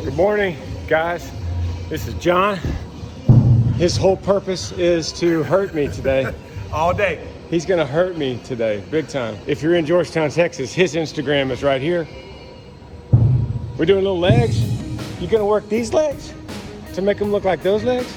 Good morning, guys. This is John. His whole purpose is to hurt me today. All day. He's gonna hurt me today, big time. If you're in Georgetown, Texas, his Instagram is right here. We're doing little legs. You gonna work these legs to make them look like those legs?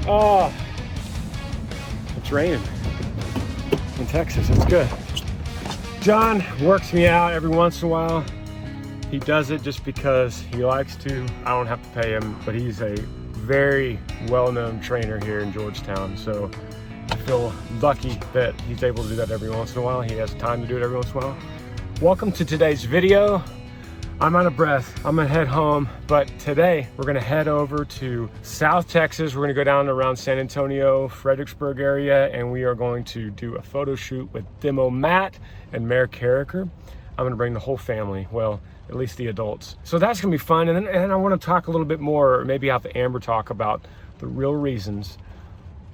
Oh, it's raining in Texas. It's good. John works me out every once in a while. He does it just because he likes to. I don't have to pay him, but he's a very well-known trainer here in Georgetown. So I feel lucky that he's able to do that every once in a while. He has time to do it every once in a while. Welcome to today's video. I'm out of breath. I'm gonna head home, but today we're gonna head over to South Texas. We're gonna go down around San Antonio, Fredericksburg area, and we are going to do a photo shoot with Demo Matt and Mayor Carricker. I'm gonna bring the whole family, well, at least the adults. So that's gonna be fun, and I wanna talk a little bit more, or maybe have Amber talk about the real reasons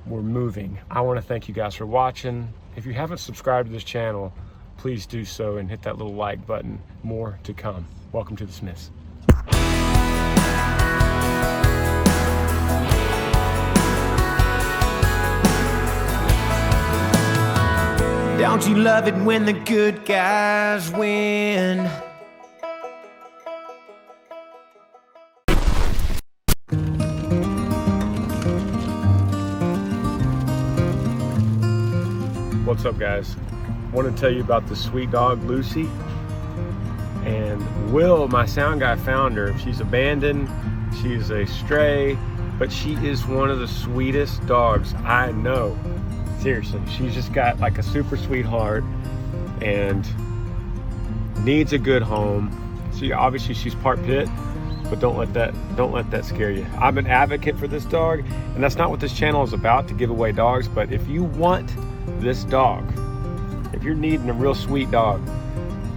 we're moving. I wanna thank you guys for watching. If you haven't subscribed to this channel, please do so and hit that little like button. More to come. Welcome to the Smiths. Don't you love it when the good guys win? What's up, guys? I want to tell you about the sweet dog Lucy. And Will, my sound guy, found her. She's abandoned, she is a stray, but she is one of the sweetest dogs I know. Seriously, she's just got like a super sweet heart and needs a good home. See, obviously she's part pit, but don't let that scare you. I'm an advocate for this dog, and that's not what this channel is about, to give away dogs. But if you want this dog, if you're needing a real sweet dog,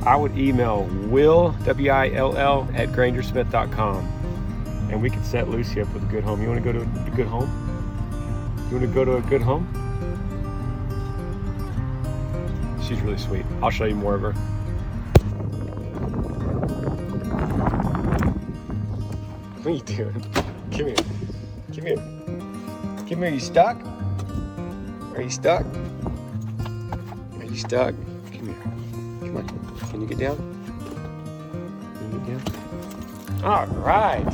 I would email Will, W-I-L-L, at GRANGER'S and we can set Lucy up with a good home. You want to go to a good home? You want to go to a good home? She's really sweet. I'll show you more of her. What are you doing? Come here. Come here. Come here. You stuck? Are you stuck? Are you stuck? Come here. Come on. Can you get down? Can you get down? All right.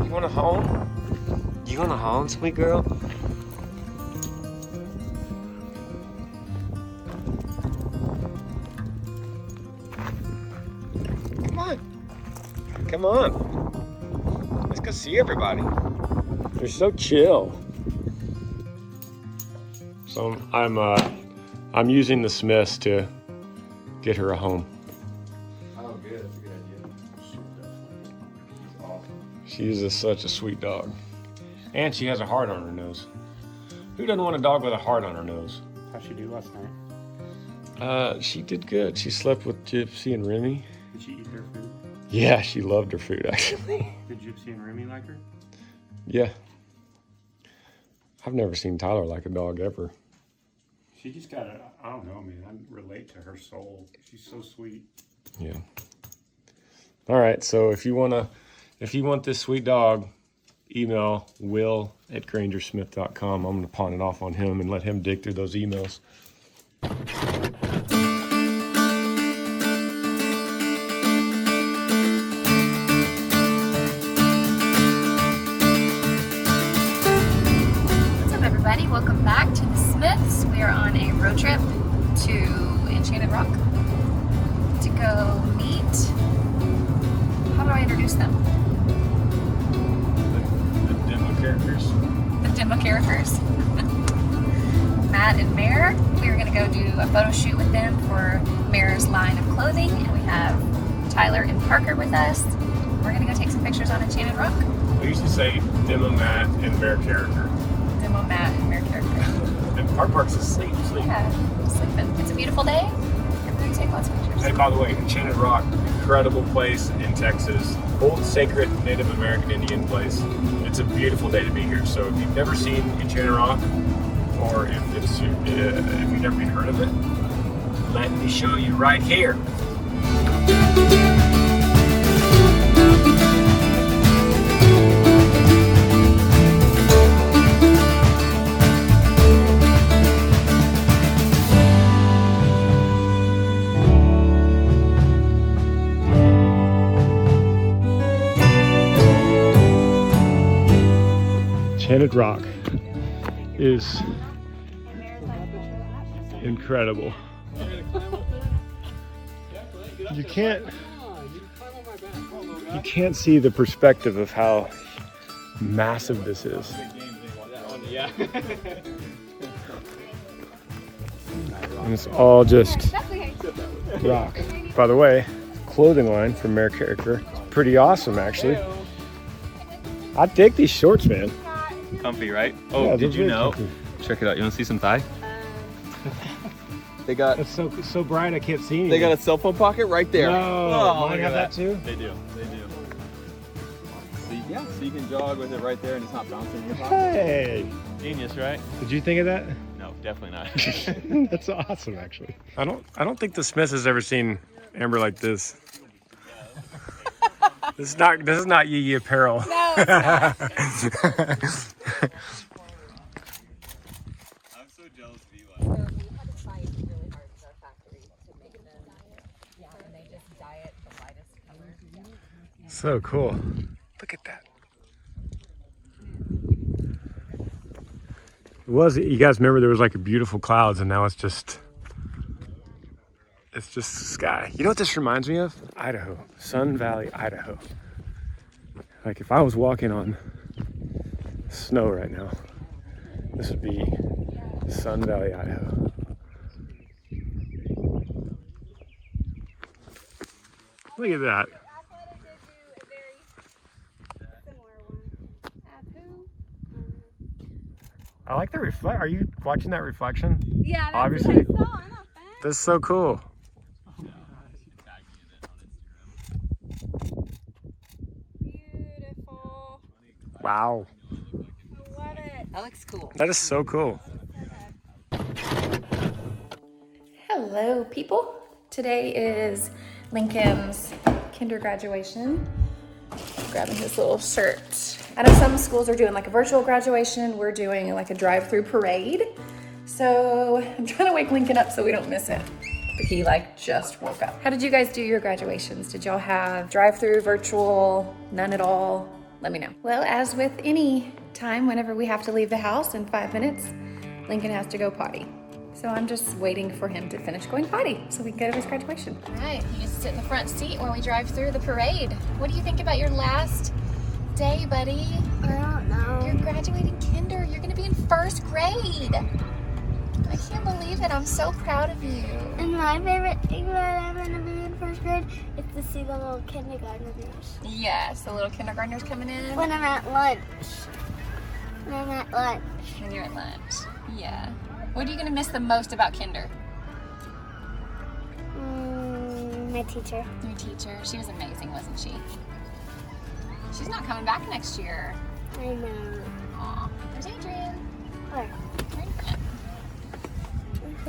You want a home? You want a home, sweet girl? Come on. Come on. Let's go see everybody. They're so chill. So I'm using the Smiths to get her a home. Oh, good. That's a good idea. She's awesome. She is such a sweet dog. And she has a heart on her nose. Who doesn't want a dog with a heart on her nose? How'd she do last night? She did good. She slept with Gypsy and Remy. Did she eat her food? Yeah, she loved her food, actually. Did Gypsy and Remy like her? Yeah. I've never seen Tyler like a dog ever. She just got a, I don't know, man. I relate to her soul. She's so sweet. Yeah. All right, so if you want this sweet dog, email Will at GrangerSmith.com. I'm gonna pawn it off on him and let him dig through those emails. Welcome back to the Smiths. We are on a road trip to Enchanted Rock to go meet, how do I introduce them? The demo characters. The demo characters. Matt and Mare. We were going to go do a photo shoot with them for Mare's line of clothing, and we have Tyler and Parker with us. We're going to go take some pictures on Enchanted Rock. We used to say Demo Matt and Mayor Character. Demo Matt and Mare Character. And our park's asleep. Yeah, sleeping. It's a beautiful day. I'm going to take lots of pictures. Hey, by the way, Enchanted Rock, incredible place in Texas. Old sacred Native American Indian place. It's a beautiful day to be here. So if you've never seen Enchanted Rock, or if you've never even heard of it, let me show you right here. Enchanted Rock is incredible. You can't see the perspective of how massive this is. And it's all just rock. By the way, clothing line from Mare Character. It's pretty awesome, actually. I dig these shorts, man. Comfy, right? Oh, Yeah, did you know? comfy. Check it out. You want to see some thigh? They got. It's so bright I can't see anything. They got a cell phone pocket right there. No, oh, mine have that too? They do. So, so you can jog with it right there and it's not bouncing in your pocket. Hey! Genius, right? Did you think of that? No, definitely not. That's awesome, actually. I don't think the Smith has ever seen Amber like this. This is not Yee Yee apparel. No, it's not. I'm so jealous of you. We had to fight really hard with our factory to make them. Yeah, and they just dye it the lightest color. So cool. Look at that. You guys remember there was like a beautiful clouds and now it's just sky. You know what this reminds me of? Idaho, Sun Valley, Idaho. Like if I was walking on snow right now, this would be Sun Valley, Idaho. Look at that. I like the reflect. Are you watching that reflection? Yeah, that's Obviously. what I saw. I'm not bad. That's so cool. Beautiful. Wow. I love it. That looks cool. That is so cool. Hello, people. Today is Lincoln's kinder graduation. Grabbing his little shirt. I know some schools are doing like a virtual graduation. We're doing like a drive-through parade. So I'm trying to wake Lincoln up so we don't miss it. But he like just woke up. How did you guys do your graduations? Did y'all have drive-through, virtual, none at all? Let me know. Well, as with any time, whenever we have to leave the house in 5 minutes, Lincoln has to go potty. So I'm just waiting for him to finish going potty so we can go to his graduation. All right, he gets to sit in the front seat when we drive through the parade. What do you think about your last day, buddy? I don't know. You're graduating kinder. You're gonna be in first grade. I can't believe it. I'm so proud of you. And my favorite thing that I'm going to be in first grade is to see the little kindergartners. Yes, the little kindergartners coming in. When I'm at lunch. When you're at lunch. Yeah. What are you gonna miss the most about kinder? My teacher. Your teacher. She was amazing, wasn't she? She's not coming back next year. I know. Aw. There's Adrian. Where? Right there.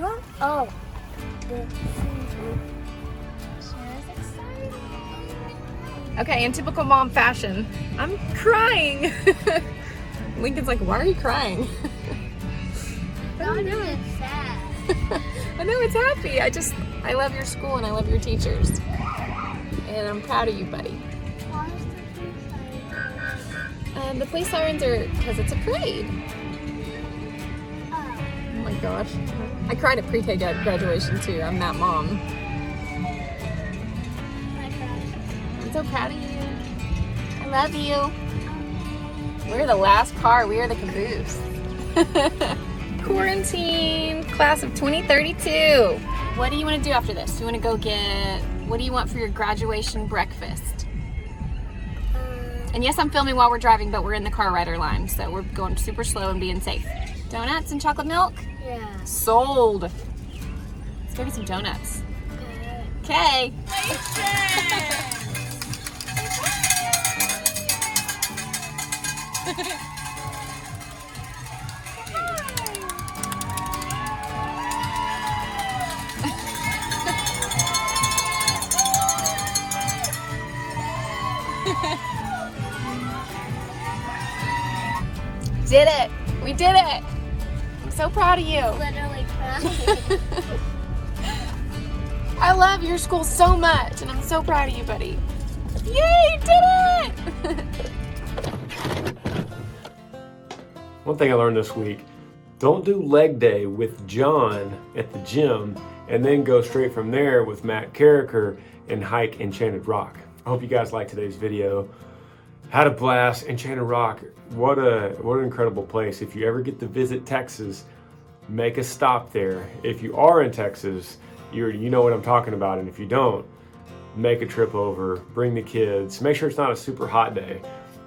What? Oh. Sure is exciting. Okay, in typical mom fashion, I'm crying. Lincoln's like, why are you crying? Not even sad. I know it's happy. I love your school and I love your teachers. And I'm proud of you, buddy. The police sirens are because it's a parade. Oh my gosh. I cried at pre-K graduation too. I'm that mom. I'm so proud of you. I love you. We're the last car. We are the caboose. Quarantine, class of 2032. What do you want to do after this? You want to go what do you want for your graduation breakfast? And yes, I'm filming while we're driving, but we're in the car rider line, so we're going super slow and being safe. Donuts and chocolate milk? Yeah. Sold. go get some donuts. Okay. Did it! We did it! I'm so proud of you. Literally crying. I love your school so much, and I'm so proud of you, buddy. Yay! Did it! One thing I learned this week, don't do leg day with John at the gym and then go straight from there with Matt Carricker and hike Enchanted Rock. I hope you guys liked today's video. Had a blast. Enchanted Rock, what an incredible place. If you ever get to visit Texas, make a stop there. If you are in Texas, you know what I'm talking about, and if you don't, make a trip over, bring the kids. Make sure it's not a super hot day,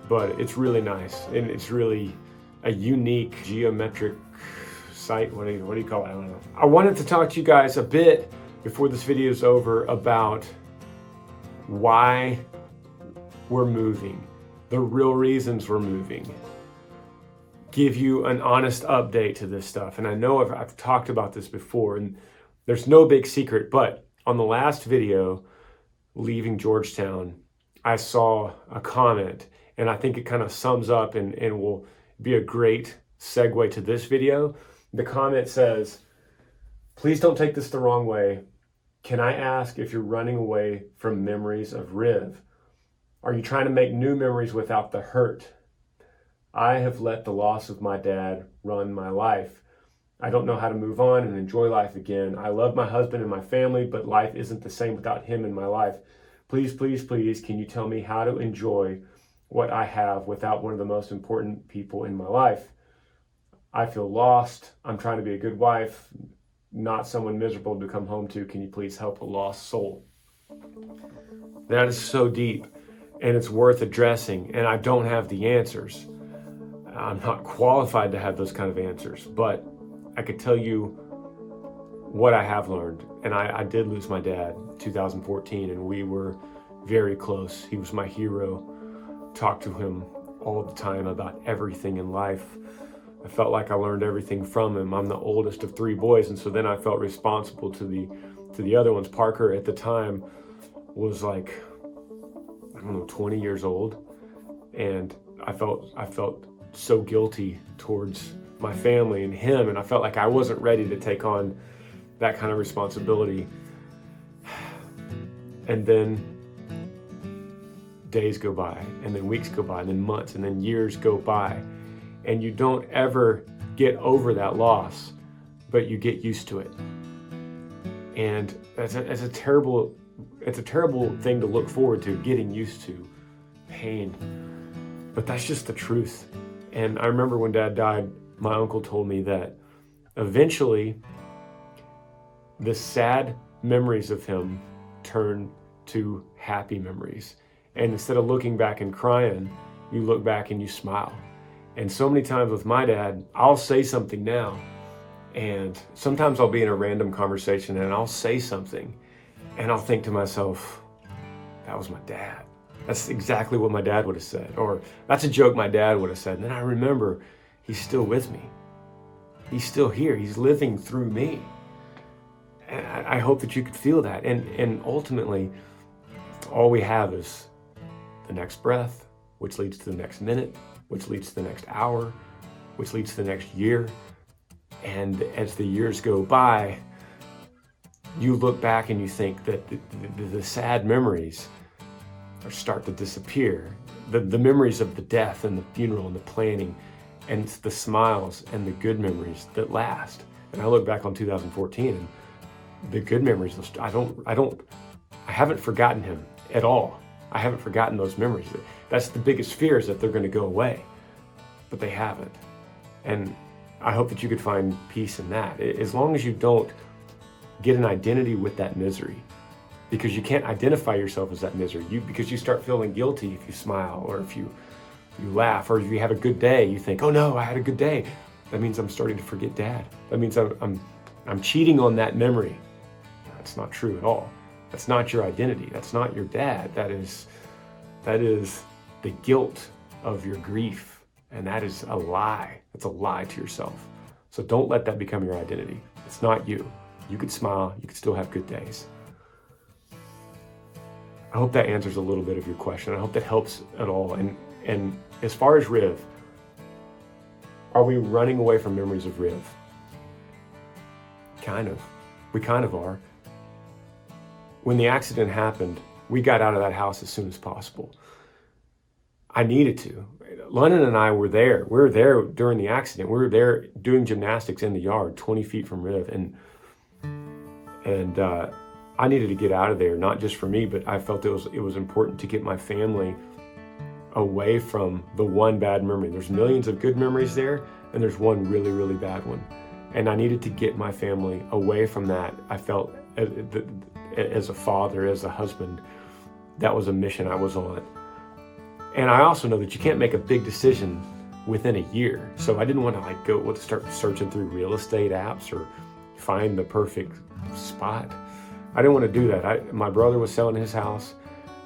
but it's really nice, and it's really a unique geometric site. What do you call it? I don't know. I wanted to talk to you guys a bit before this video is over about why we're moving, the real reasons we're moving. Give you an honest update to this stuff. And I know I've talked about this before, and there's no big secret, but on the last video, leaving Georgetown, I saw a comment, and I think it kind of sums up and will be a great segue to this video. The comment says, "Please don't take this the wrong way. Can I ask if you're running away from memories of Riv? Are you trying to make new memories without the hurt? I have let the loss of my dad run my life. I don't know how to move on and enjoy life again. I love my husband and my family, but life isn't the same without him in my life. Please, please, please, can you tell me how to enjoy what I have without one of the most important people in my life? I feel lost. I'm trying to be a good wife, not someone miserable to come home to. Can you please help a lost soul?" That is so deep, and it's worth addressing, and I don't have the answers. I'm not qualified to have those kind of answers, but I could tell you what I have learned. And I did lose my dad in 2014, and we were very close. He was my hero. Talked to him all the time about everything in life. I felt like I learned everything from him. I'm the oldest of 3 boys, and so then I felt responsible to the other ones. Parker at the time was like, I don't know, 20 years old, and I felt so guilty towards my family and him, and I felt like I wasn't ready to take on that kind of responsibility. And then days go by, and then weeks go by, and then months, and then years go by, and you don't ever get over that loss, but you get used to it. And it's a terrible thing to look forward to, getting used to pain. But that's just the truth. And I remember when Dad died, my uncle told me that eventually the sad memories of him turn to happy memories. And instead of looking back and crying, you look back and you smile. And so many times with my dad, I'll say something now, and sometimes I'll be in a random conversation and I'll say something and I'll think to myself, that was my dad. That's exactly what my dad would have said. Or that's a joke my dad would have said. And then I remember he's still with me. He's still here. He's living through me. And I hope that you could feel that. And ultimately, all we have is the next breath, which leads to the next minute, which leads to the next hour, which leads to the next year. And as the years go by, you look back and you think that the sad memories start to disappear. The memories of the death and the funeral and the planning, and the smiles and the good memories that last. And I look back on 2014 and the good memories, I haven't forgotten him at all. I haven't forgotten those memories. That's the biggest fear, is that they're going to go away, but they haven't. And I hope that you could find peace in that, as long as you don't get an identity with that misery, because you can't identify yourself as that misery. Because you start feeling guilty if you smile, or if you laugh, or if you have a good day, you think, oh no, I had a good day. That means I'm starting to forget Dad. That means I'm cheating on that memory. That's not true at all. That's not your identity. That's not your dad. That is the guilt of your grief. And that is a lie. That's a lie to yourself. So don't let that become your identity. It's not you. You could smile. You could still have good days. I hope that answers a little bit of your question. I hope that helps at all. And as far as Riv, are we running away from memories of Riv? Kind of. We kind of are. When the accident happened, we got out of that house as soon as possible. I needed to. London and I were there. We were there during the accident. We were there doing gymnastics in the yard, 20 feet from Riv. And I needed to get out of there, not just for me, but I felt it was important to get my family away from the one bad memory. There's millions of good memories there, and there's one really, really bad one. And I needed to get my family away from that. I felt as a father, as a husband, that was a mission I was on. And I also know that you can't make a big decision within a year. So I didn't want to start searching through real estate apps or find the perfect spot. I didn't want to do that. My brother was selling his house.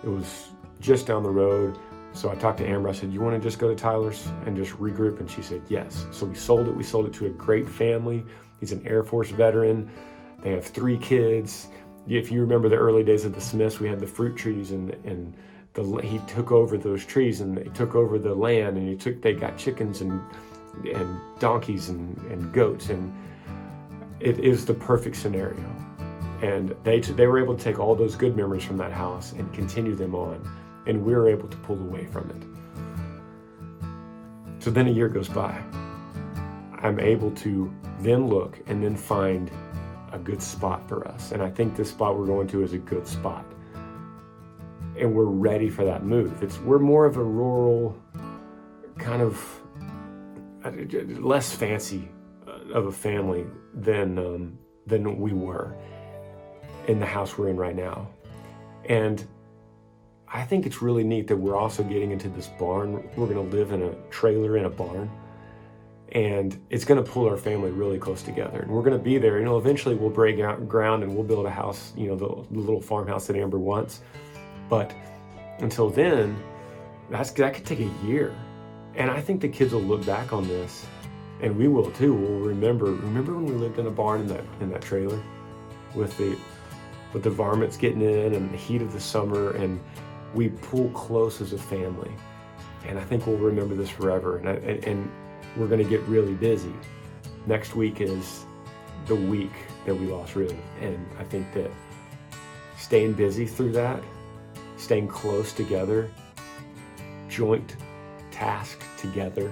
It was just down the road. So I talked to Amber. I said, you want to just go to Tyler's and just regroup? And she said, yes. So we sold it. We sold it to a great family. He's an Air Force veteran. They have 3 kids. If you remember the early days of the Smiths, we had the fruit trees and he took over those trees and they took over the land, and they got chickens and donkeys and goats, and it is the perfect scenario. And they were able to take all those good memories from that house and continue them on, and we were able to pull away from it. So then a year goes by. I'm able to then look and then find a good spot for us, and I think this spot we're going to is a good spot. And we're ready for that move. We're more of a rural, kind of less fancy of a family than we were in the house we're in right now. And I think it's really neat that we're also getting into this barn. We're going to live in a trailer in a barn, and it's going to pull our family really close together. And we're going to be there. Eventually we'll break ground and we'll build a house, the little farmhouse that Amber wants. But until then, that could take a year. And I think the kids will look back on this, and we will too. We'll remember when we lived in a barn in that trailer with the varmints getting in and the heat of the summer, and we pull close as a family. And I think we'll remember this forever. And we're going to get really busy. Next week is the week that we lost Riv, and I think that staying busy through that, staying close together, joint task together,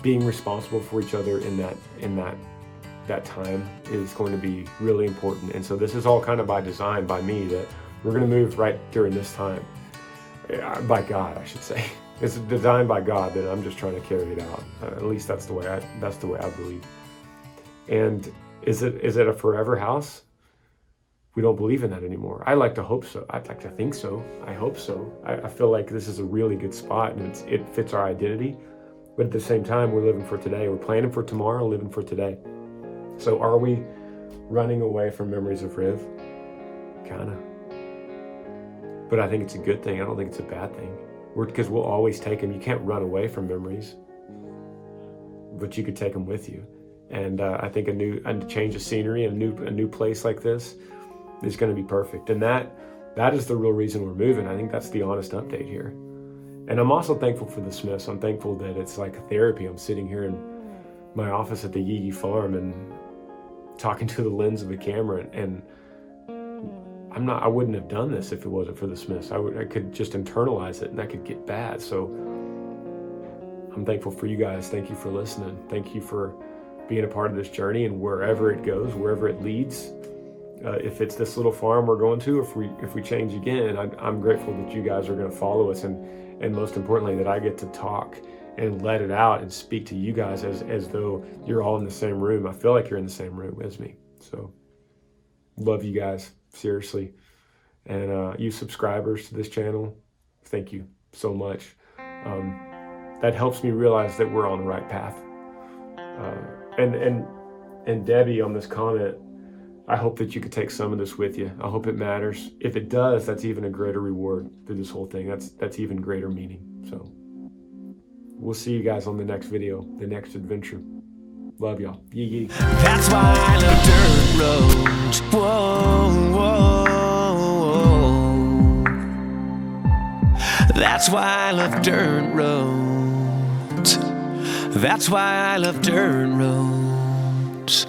being responsible for each other in that time is going to be really important. And so this is all kind of by design by me, that we're going to move right during this time. By God, I should say. It's designed by God, that I'm just trying to carry it out. At least that's the way I believe. And is it a forever house? We don't believe in that anymore. I like to hope so. I'd like to think so. I hope so. I feel like this is a really good spot, and it fits our identity. But at the same time, we're living for today. We're planning for tomorrow, living for today. So are we running away from memories of Riv? Kinda. But I think it's a good thing. I don't think it's a bad thing. Because we'll always take them. You can't run away from memories, but you could take them with you. And I think a change of scenery, a new place like this is going to be perfect. And that is the real reason we're moving. I think that's the honest update here. And I'm also thankful for the Smiths. I'm thankful that it's like a therapy. I'm sitting here in my office at the Yee farm and talking to the lens of the camera, and I wouldn't have done this if it wasn't for the Smiths. I could just internalize it, and that could get bad. So I'm thankful for you guys. Thank you for listening. Thank you for being a part of this journey, and wherever it goes, wherever it leads, if it's this little farm we're going to, if we change again, I'm grateful that you guys are going to follow us, and most importantly, that I get to talk and let it out and speak to you guys as though you're all in the same room. I feel like you're in the same room as me. So love you guys, seriously. And you subscribers to this channel, thank you so much. That helps me realize that we're on the right path. And Debbie on this comment, I hope that you could take some of this with you. I hope it matters. If it does, that's even a greater reward through this whole thing. That's even greater meaning. So we'll see you guys on the next video, the next adventure. Love y'all. Yee yee. That's why I love dirt roads. Whoa, whoa, whoa. That's why I love dirt roads. That's why I love dirt roads.